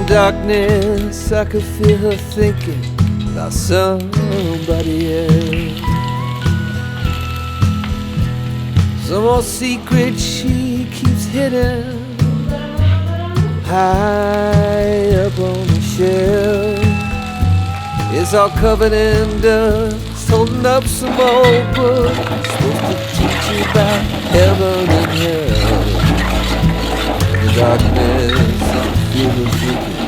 darkness, I could feel her thinking about somebody else. Some old secret she keeps hidden high up on the shelf. It's all covered in dust, holding up some old book supposed to teach you about heaven and hell. In the darkness, I feel the thinking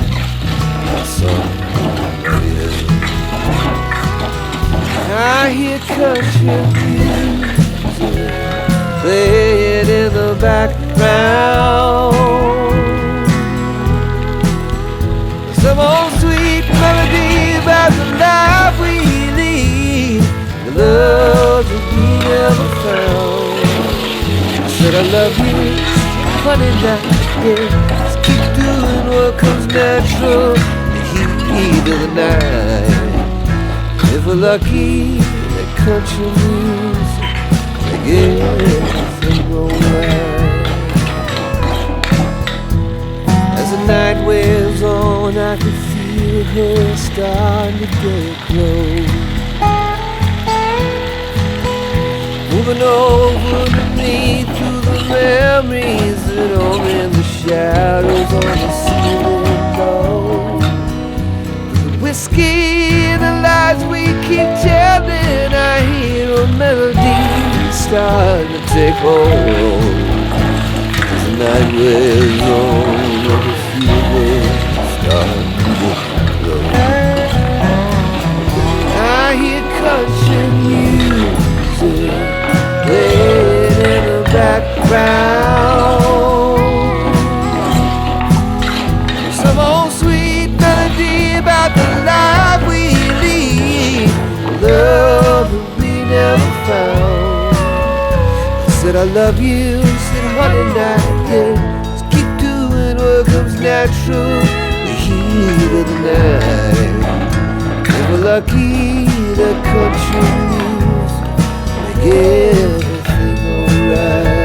about somebody else. I hear country music playing in the background. Some old sweet melody about the life we lead, the love that we never found. I said I love you, honey, now, yeah. Just keep doing what comes natural, the heat of the night. If we're lucky, that country music, make everything alright. As the night wears on, I can feel her starting to get close, moving over to me through the memories that hung in the shadows on the ceiling below. The whiskey and the lies we keep telling, I hear a melody starting to take hold. As the night wears on, I can feel it starting to get low. I hear country music playing in the background. Some old sweet melody about the life we lead, the love that we never found. I said I love you, said honey, now, yeah. Just keep doing what comes natural, the heat of the night. If we're lucky, the country music make everything alright.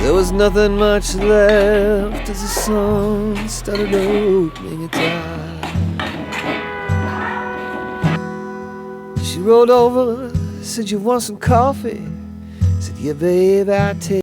There was nothing much left as the sun started opening its eyes. She rolled over, said, "You want some coffee?" Said, "Yeah, babe, I'll take